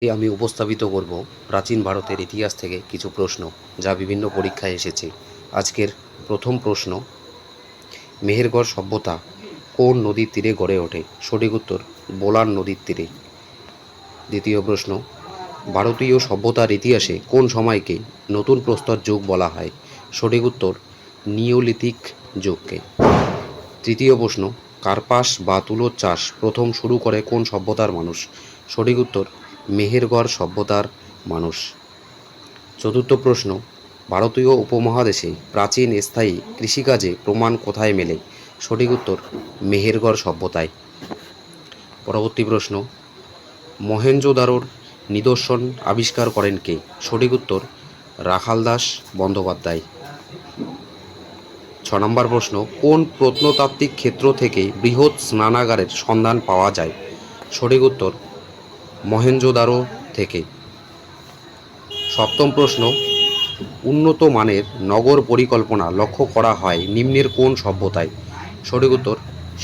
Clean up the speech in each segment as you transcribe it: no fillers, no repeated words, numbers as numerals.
আমি উপস্থাপিত করব প্রাচীন ভারতের ইতিহাস থেকে কিছু প্রশ্ন যা বিভিন্ন পরীক্ষায় এসেছে। আজকের প্রথম প্রশ্ন, মেহেরগড় সভ্যতা কোন নদীর তীরে গড়ে ওঠে? সঠিক উত্তর বোলান নদীর তীরে। দ্বিতীয় প্রশ্ন, ভারতীয় সভ্যতার ইতিহাসে কোন সময়কে নতুন প্রস্তর যুগ বলা হয়? সঠিক উত্তর নিওলিথিক যুগকে। তৃতীয় প্রশ্ন, কার্পাস বা তুলোর চাষ প্রথম শুরু করে কোন সভ্যতার মানুষ? সঠিক উত্তর মেহেরগড় সভ্যতার মানুষ। চতুর্থ প্রশ্ন, ভারতীয় উপমহাদেশে প্রাচীন স্থায়ী কৃষিকাজে প্রমাণ কোথায় মেলে? সঠিক উত্তর মেহেরগড় সভ্যতায়। পরবর্তী প্রশ্ন, মহেঞ্জোদারোর নিদর্শন আবিষ্কার করেন কে? সঠিক উত্তর রাখালদাস বন্দ্যোপাধ্যায়। 6 নম্বর প্রশ্ন, কোন প্রত্নতাত্ত্বিক ক্ষেত্র থেকে বৃহৎ স্নানাগারের সন্ধান পাওয়া যায়? সঠিক উত্তর মহেঞ্জোদারো থেকে। সপ্তম প্রশ্ন, উন্নত মানের নগর পরিকল্পনা লক্ষ্য করা হয় নিম্নের কোন সভ্যতায়? সঠিক উত্তর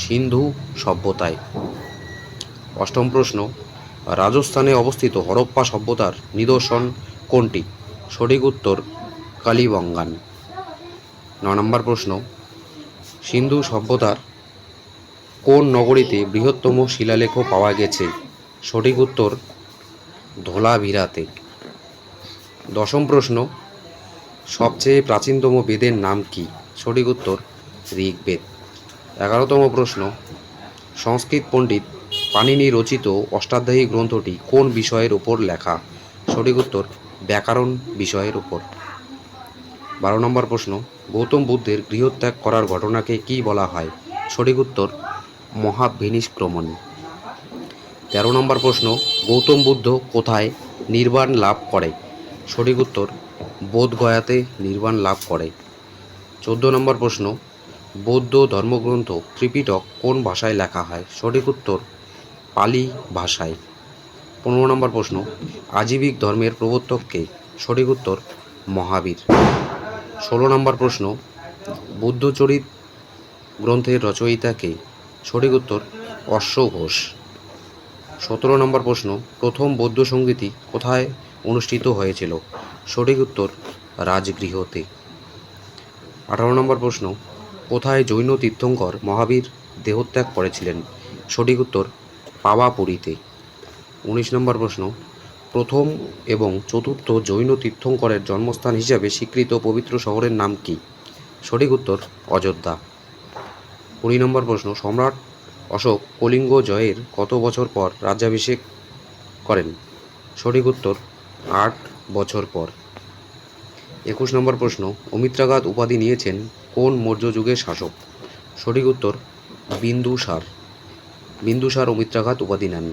সিন্ধু সভ্যতায়। অষ্টম প্রশ্ন, রাজস্থানে অবস্থিত হরপ্পা সভ্যতার নিদর্শন কোনটি? সঠিক উত্তর কালিবঙ্গান। 9 নম্বর প্রশ্ন, সিন্ধু সভ্যতার কোন নগরীতে বৃহত্তম শিলালেখ পাওয়া গেছে? সঠিক উত্তর ধোলাভিরাতে। দশম প্রশ্ন, সবচেয়ে প্রাচীনতম বেদের নাম কি? সঠিক উত্তর ঋগ্বেদ। 11তম প্রশ্ন, সংস্কৃত পণ্ডিত পাণিনি রচিত অষ্টাধ্যায়ী গ্রন্থটি কোন বিষয়ের উপর লেখা? সঠিক উত্তর ব্যাকরণ বিষয়ের উপর। 12 নম্বর প্রশ্ন, গৌতম বুদ্ধের গৃহত্যাগ করার ঘটনাকে কি বলা হয়? সঠিক উত্তর মহাবিনিষ্ক্রমণ। 13 নম্বর প্রশ্ন, গৌতম বুদ্ধ কোথায় নির্বাণ লাভ করে? সঠিক উত্তর বোধগয়াতে নির্বাণ লাভ করে। 14 নম্বর প্রশ্ন, বৌদ্ধ ধর্মগ্রন্থ ত্রিপিটক কোন ভাষায় লেখা হয়? সঠিক উত্তর পালি ভাষায়। 15 নম্বর প্রশ্ন, আজীবিক ধর্মের প্রবর্তক কে? সঠিক উত্তর মহাবীর। 16 নম্বর প্রশ্ন, বুদ্ধচরিত গ্রন্থের রচয়িতা কে? সঠিক উত্তর অশ্ব ঘোষ। 17 নম্বর প্রশ্ন, প্রথম বৌদ্ধ সঙ্গীতি কোথায় অনুষ্ঠিত হয়েছিল? সঠিক উত্তর রাজগৃহতে। 18 নম্বর প্রশ্ন, কোথায় জৈন তীর্থঙ্কর মহাবীর দেহত্যাগ করেছিলেন? সঠিক উত্তর পাওয়াপুরীতে। 19 নম্বর প্রশ্ন, প্রথম এবং চতুর্থ জৈন তীর্থঙ্করের জন্মস্থান হিসাবে স্বীকৃত পবিত্র শহরের নাম কি? সঠিক উত্তর অযোধ্যা। 20 নম্বর প্রশ্ন, সম্রাট অশোক কলিঙ্গ জয়ের কত বছর পর রাজ্যাভিষেক করেন? সঠিক উত্তর 8 বছর পর। 21 নম্বর প্রশ্ন, অমিত্রাঘাত উপাধি নিয়েছেন কোন মৌর্য যুগের শাসক? সঠিক উত্তর বিন্দুসার। বিন্দুসার অমিত্রাঘাত উপাধি নেন।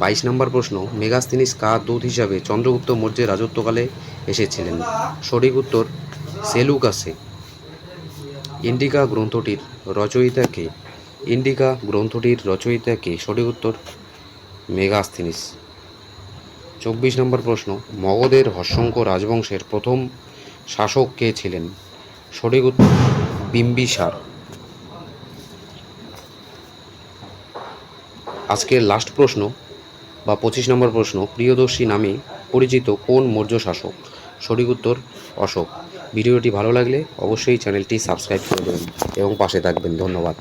22 নম্বর প্রশ্ন, মেগাস্তিনিস কার দূত হিসাবে চন্দ্রগুপ্ত মৌর্যের রাজত্বকালে এসেছিলেন? সঠিক উত্তর সেলুকাসে। ইন্ডিকা গ্রন্থটির রচয়িতা কে? ইন্ডিকা গ্রন্থটির রচয়িতা কে? সঠিক উত্তর মেগাস্তিনিস। 24 নম্বর প্রশ্ন, মগধের হর্ষঙ্ক রাজবংশের প্রথম শাসক কে ছিলেন? সঠিক উত্তর বিম্বিসার। আজকের লাস্ট প্রশ্ন বা 25 নম্বর প্রশ্ন, প্রিয়দর্শী নামে পরিচিত কোন মৌর্য শাসক? সঠিক উত্তর অশোক। ভিডিওটি ভালো লাগলে অবশ্যই চ্যানেলটি সাবস্ক্রাইব করে দেবেন এবং পাশে থাকবেন। ধন্যবাদ।